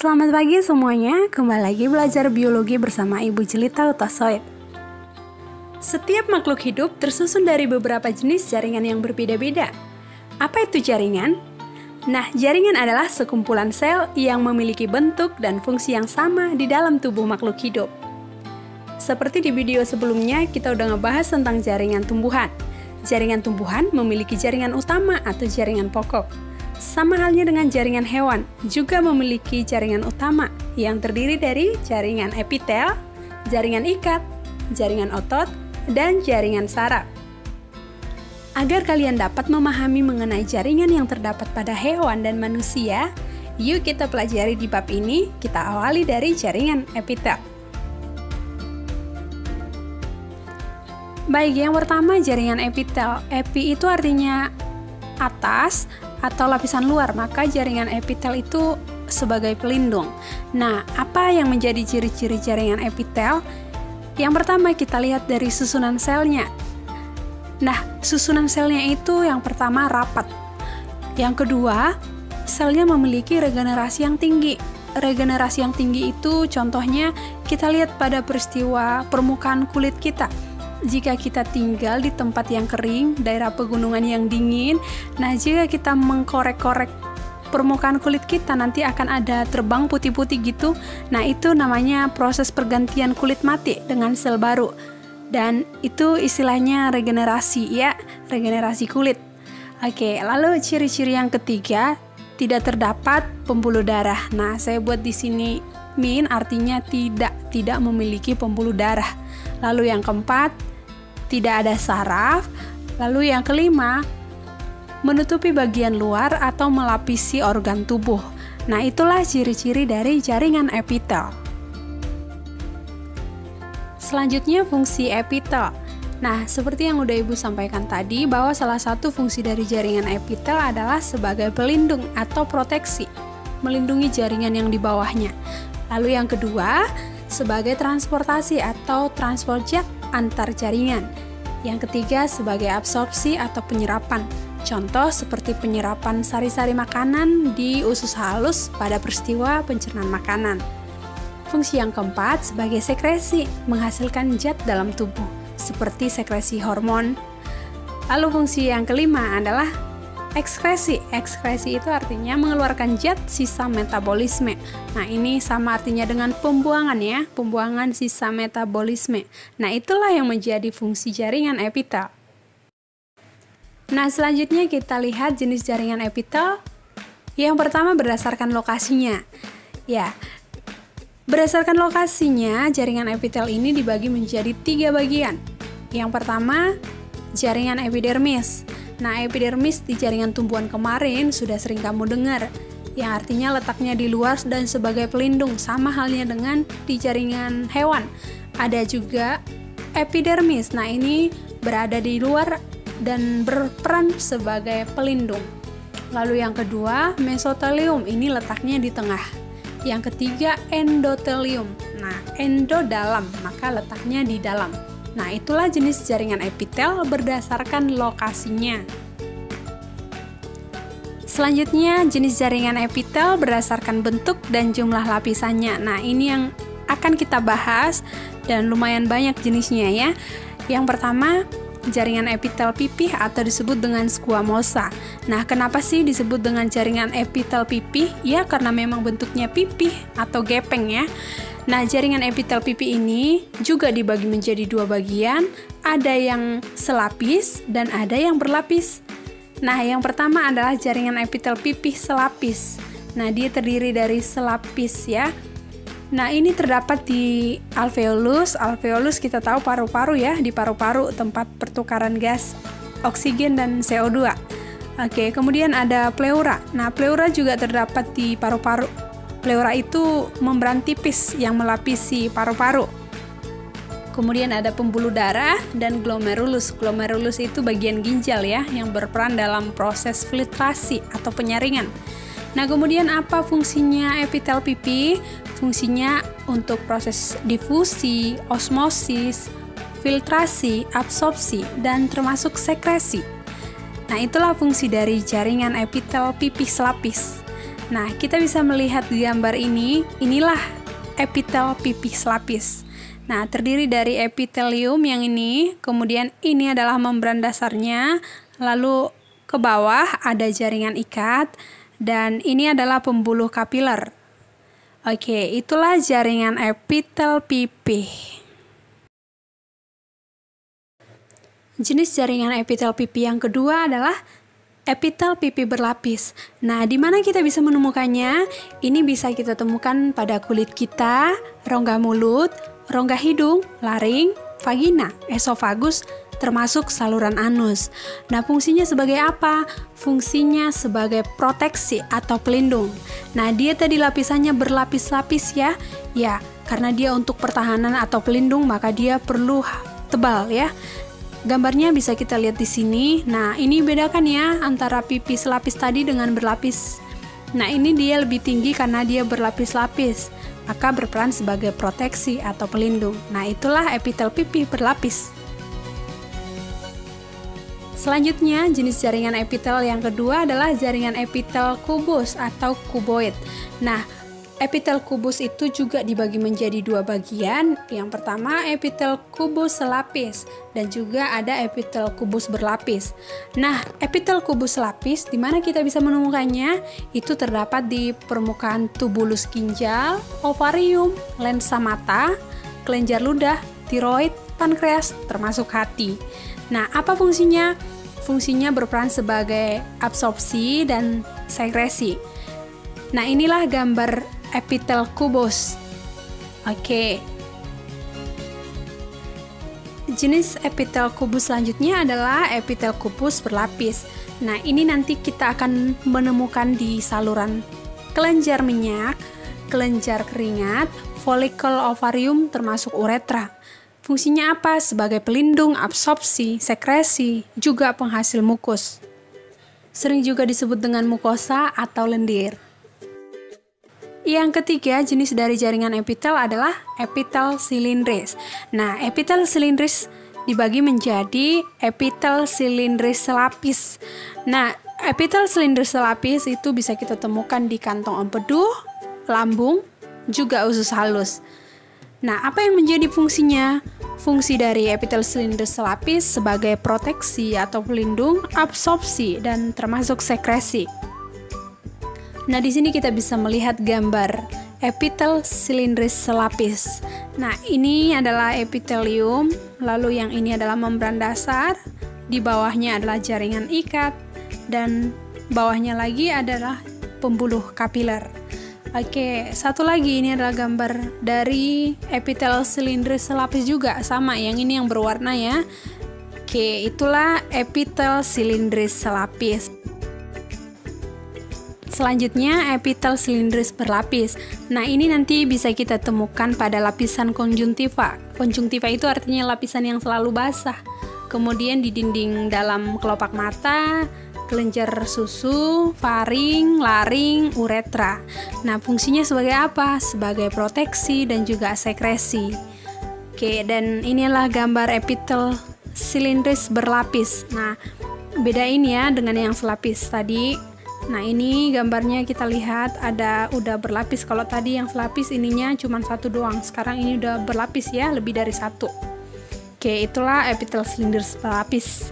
Selamat pagi semuanya, kembali lagi belajar biologi bersama Ibu Jelita Utasoid. Setiap makhluk hidup tersusun dari beberapa jenis jaringan yang berbeda-beda. Apa itu jaringan? Nah, jaringan adalah sekumpulan sel yang memiliki bentuk dan fungsi yang sama di dalam tubuh makhluk hidup. Seperti di video sebelumnya, kita udah ngebahas tentang jaringan tumbuhan. Jaringan tumbuhan memiliki jaringan utama atau jaringan pokok. Sama halnya dengan jaringan hewan, juga memiliki jaringan utama yang terdiri dari jaringan epitel, jaringan ikat, jaringan otot, dan jaringan saraf. Agar kalian dapat memahami mengenai jaringan yang terdapat pada hewan dan manusia, yuk kita pelajari di bab ini. Kita awali dari jaringan epitel. Baik, yang pertama jaringan epitel. Epi itu artinya atas atau lapisan luar, maka jaringan epitel itu sebagai pelindung. Nah, apa yang menjadi ciri-ciri jaringan epitel? Yang pertama kita lihat dari susunan selnya. Nah, susunan selnya itu yang pertama rapat. Yang kedua, selnya memiliki regenerasi yang tinggi. Regenerasi yang tinggi itu contohnya kita lihat pada peristiwa permukaan kulit kita. Jika kita tinggal di tempat yang kering, daerah pegunungan yang dingin, nah jika kita mengkorek-korek permukaan kulit kita, nanti akan ada terbang putih-putih gitu. Nah, itu namanya proses pergantian kulit mati dengan sel baru. Dan itu istilahnya regenerasi ya, regenerasi kulit. Oke, lalu ciri-ciri yang ketiga, tidak terdapat pembuluh darah. Nah, saya buat di sini min artinya tidak memiliki pembuluh darah. Lalu yang keempat, tidak ada saraf. Lalu yang kelima, menutupi bagian luar atau melapisi organ tubuh. Nah, itulah ciri-ciri dari jaringan epitel. Selanjutnya fungsi epitel. Nah, seperti yang udah Ibu sampaikan tadi, bahwa salah satu fungsi dari jaringan epitel adalah sebagai pelindung atau proteksi, melindungi jaringan yang di bawahnya. Lalu yang kedua, sebagai transportasi atau transport jet antar jaringan. Yang ketiga, sebagai absorpsi atau penyerapan. Contoh seperti penyerapan sari-sari makanan di usus halus pada peristiwa pencernaan makanan. Fungsi yang keempat, sebagai sekresi, menghasilkan zat dalam tubuh, seperti sekresi hormon. Lalu fungsi yang kelima adalah ekskresi. Ekskresi itu artinya mengeluarkan zat sisa metabolisme. Nah, ini sama artinya dengan pembuangan ya, pembuangan sisa metabolisme. Nah, itulah yang menjadi fungsi jaringan epitel. Nah, selanjutnya kita lihat jenis jaringan epitel. Yang pertama berdasarkan lokasinya. Ya, berdasarkan lokasinya, jaringan epitel ini dibagi menjadi 3 bagian. Yang pertama, jaringan epidermis. Nah, epidermis di jaringan tumbuhan kemarin sudah sering kamu dengar, yang artinya letaknya di luar dan sebagai pelindung, sama halnya dengan di jaringan hewan. Ada juga epidermis. Nah, ini berada di luar dan berperan sebagai pelindung. Lalu yang kedua, mesotelium. Ini letaknya di tengah. Yang ketiga, endotelium. Nah, endo dalam, maka letaknya di dalam. Nah, itulah jenis jaringan epitel berdasarkan lokasinya. Selanjutnya, jenis jaringan epitel berdasarkan bentuk dan jumlah lapisannya. Nah, ini yang akan kita bahas dan lumayan banyak jenisnya ya. Yang pertama, jaringan epitel pipih atau disebut dengan squamosa. Nah, kenapa sih disebut dengan jaringan epitel pipih? Ya, karena memang bentuknya pipih atau gepeng ya. Nah, jaringan epitel pipih ini juga dibagi menjadi 2 bagian, ada yang selapis dan ada yang berlapis. Nah, yang pertama adalah jaringan epitel pipih selapis. Nah, dia terdiri dari selapis ya. Nah, ini terdapat di alveolus. Alveolus kita tahu paru-paru ya, di paru-paru tempat pertukaran gas oksigen dan CO2. Oke, kemudian ada pleura. Nah, pleura juga terdapat di paru-paru. Pleura itu membran tipis yang melapisi paru-paru. Kemudian ada pembuluh darah dan glomerulus. Glomerulus itu bagian ginjal ya, yang berperan dalam proses filtrasi atau penyaringan. Nah, kemudian apa fungsinya epitel pipih? Fungsinya untuk proses difusi, osmosis, filtrasi, absorpsi, dan termasuk sekresi. Nah, itulah fungsi dari jaringan epitel pipih selapis. Nah, kita bisa melihat di gambar ini, inilah epitel pipi selapis. Nah, terdiri dari epitelium yang ini, kemudian ini adalah membran dasarnya, lalu ke bawah ada jaringan ikat, dan ini adalah pembuluh kapiler. Oke, itulah jaringan epitel pipi. Jenis jaringan epitel pipi yang kedua adalah epitel pipi berlapis. Nah, di mana kita bisa menemukannya? Ini bisa kita temukan pada kulit kita, rongga mulut, rongga hidung, laring, vagina, esofagus, termasuk saluran anus. Nah, fungsinya sebagai apa? Fungsinya sebagai proteksi atau pelindung. Nah, dia tadi lapisannya berlapis-lapis ya. Ya, karena dia untuk pertahanan atau pelindung, maka dia perlu tebal ya. Gambarnya bisa kita lihat di sini. Nah, ini bedakan ya antara pipi selapis tadi dengan berlapis. Nah, ini dia lebih tinggi karena dia berlapis-lapis, maka berperan sebagai proteksi atau pelindung. Nah, itulah epitel pipi berlapis. Selanjutnya, jenis jaringan epitel yang kedua adalah jaringan epitel kubus atau kuboid. Nah, epitel kubus itu juga dibagi menjadi dua bagian. Yang pertama, epitel kubus selapis, dan juga ada epitel kubus berlapis. Nah, epitel kubus selapis, di mana kita bisa menemukannya? Itu terdapat di permukaan tubulus ginjal, ovarium, lensa mata, kelenjar ludah, tiroid, pankreas, termasuk hati. Nah, apa fungsinya? Fungsinya berperan sebagai absorpsi dan sekresi. Nah, inilah gambar epitel kubus. Oke. Jenis epitel kubus selanjutnya adalah epitel kubus berlapis. Nah, ini nanti kita akan menemukan di saluran kelenjar minyak, kelenjar keringat, folikel ovarium termasuk uretra. Fungsinya apa? Sebagai pelindung, absorpsi, sekresi, juga penghasil mukus. Sering juga disebut dengan mukosa atau lendir. Yang ketiga, jenis dari jaringan epitel adalah epitel silindris. Nah, epitel silindris dibagi menjadi epitel silindris selapis. Nah, epitel silindris selapis itu bisa kita temukan di kantong empedu, lambung, juga usus halus. Nah, apa yang menjadi fungsinya? Fungsi dari epitel silindris selapis sebagai proteksi atau pelindung, absorpsi, dan termasuk sekresi. Nah, di sini kita bisa melihat gambar epitel silindris selapis. Nah, ini adalah epitelium, lalu yang ini adalah membran dasar, di bawahnya adalah jaringan ikat, dan bawahnya lagi adalah pembuluh kapiler. Oke, satu lagi ini adalah gambar dari epitel silindris selapis juga, sama yang ini yang berwarna ya. Oke, itulah epitel silindris selapis. Selanjutnya, epitel silindris berlapis. Nah, ini nanti bisa kita temukan pada lapisan konjungtiva. Konjungtiva itu artinya lapisan yang selalu basah. Kemudian di dinding dalam kelopak mata, kelenjar susu, faring, laring, uretra. Nah, fungsinya sebagai apa? Sebagai proteksi dan juga sekresi. Oke, dan inilah gambar epitel silindris berlapis. Nah, bedain ya dengan yang selapis tadi. Nah, ini gambarnya kita lihat ada udah berlapis. Kalau tadi yang selapis ininya cuma satu doang. Sekarang ini udah berlapis ya, lebih dari satu. Oke, itulah epitel silindris berlapis.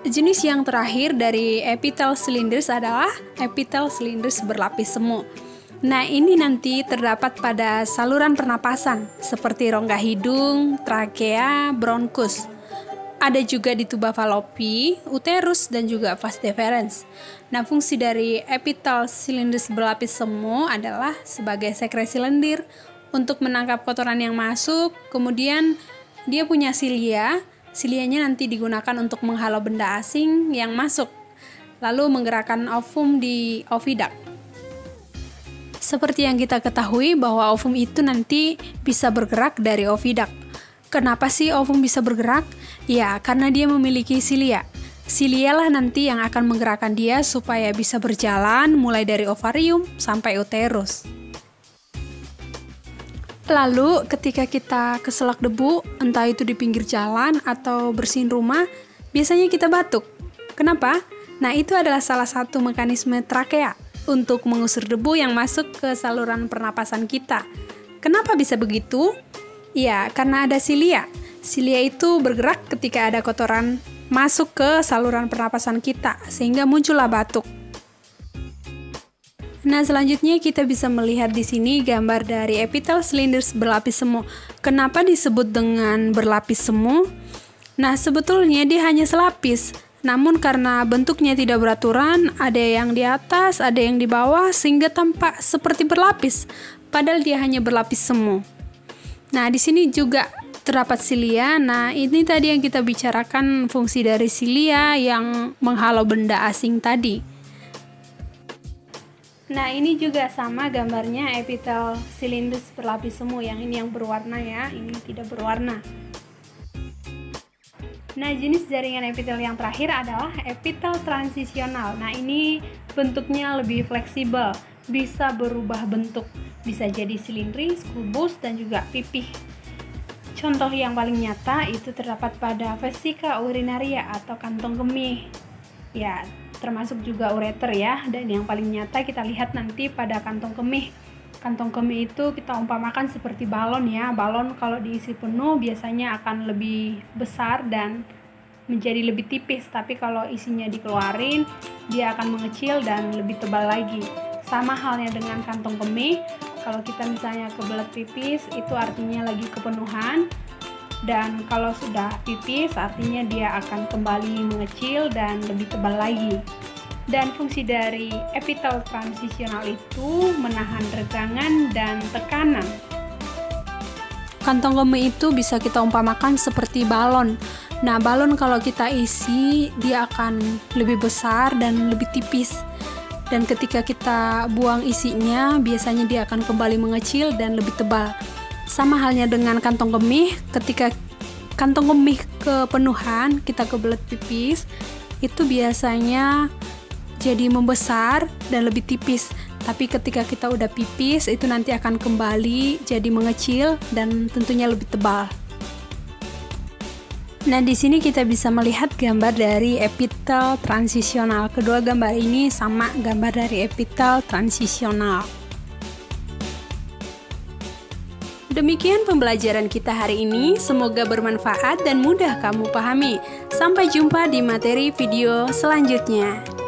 Jenis yang terakhir dari epitel silindris adalah epitel silindris berlapis semu. Nah, ini nanti terdapat pada saluran pernapasan seperti rongga hidung, trakea, bronkus. Ada juga di tuba Fallopi, uterus, dan juga vas deferens. Nah, fungsi dari epitel silindris berlapis semu adalah sebagai sekresi lendir untuk menangkap kotoran yang masuk. Kemudian dia punya silia. Silianya nanti digunakan untuk menghalau benda asing yang masuk, lalu menggerakkan ovum di oviduct. Seperti yang kita ketahui bahwa ovum itu nanti bisa bergerak dari oviduct. Kenapa sih ovum bisa bergerak? Ya, karena dia memiliki silia. Silia lah nanti yang akan menggerakkan dia supaya bisa berjalan mulai dari ovarium sampai uterus. Lalu ketika kita keselak debu, entah itu di pinggir jalan atau bersihin rumah, biasanya kita batuk. Kenapa? Nah, itu adalah salah satu mekanisme trakea untuk mengusir debu yang masuk ke saluran pernapasan kita. Kenapa bisa begitu? Ya, karena ada silia. Silia itu bergerak ketika ada kotoran masuk ke saluran pernapasan kita, sehingga muncullah batuk. Nah, selanjutnya kita bisa melihat di sini gambar dari epitel cylinders berlapis semu. Kenapa disebut dengan berlapis semu? Nah, sebetulnya dia hanya selapis. Namun karena bentuknya tidak beraturan, ada yang di atas, ada yang di bawah, sehingga tampak seperti berlapis, padahal dia hanya berlapis semu. Nah, di sini juga terdapat silia. Nah, ini tadi yang kita bicarakan, fungsi dari silia yang menghalau benda asing tadi. Nah, ini juga sama gambarnya epitel cylinders berlapis semu. Yang ini yang berwarna ya, ini tidak berwarna. Nah, jenis jaringan epitel yang terakhir adalah epitel transisional. Nah, ini bentuknya lebih fleksibel, bisa berubah bentuk, bisa jadi silindris, kubus, dan juga pipih. Contoh yang paling nyata itu terdapat pada vesika urinaria atau kantong kemih. Ya, termasuk juga ureter ya, dan yang paling nyata kita lihat nanti pada kantong kemih. Kantong kemih itu kita umpamakan seperti balon ya. Balon kalau diisi penuh biasanya akan lebih besar dan menjadi lebih tipis, tapi kalau isinya dikeluarin dia akan mengecil dan lebih tebal lagi. Sama halnya dengan kantong kemih, kalau kita misalnya kebelet pipis itu artinya lagi kepenuhan, dan kalau sudah pipis artinya dia akan kembali mengecil dan lebih tebal lagi. Dan fungsi dari epitel transisional itu menahan regangan dan tekanan. Kantong kemih itu bisa kita umpamakan seperti balon. Nah, balon kalau kita isi, dia akan lebih besar dan lebih tipis. Dan ketika kita buang isinya, biasanya dia akan kembali mengecil dan lebih tebal. Sama halnya dengan kantong kemih, ketika kantong kemih kepenuhan, kita kebelet pipis, itu biasanya jadi membesar dan lebih tipis. Tapi ketika kita udah pipis, itu nanti akan kembali jadi mengecil dan tentunya lebih tebal. Nah, di sini kita bisa melihat gambar dari epitel transisional. Kedua gambar ini sama gambar dari epitel transisional. Demikian pembelajaran kita hari ini. Semoga bermanfaat dan mudah kamu pahami. Sampai jumpa di materi video selanjutnya.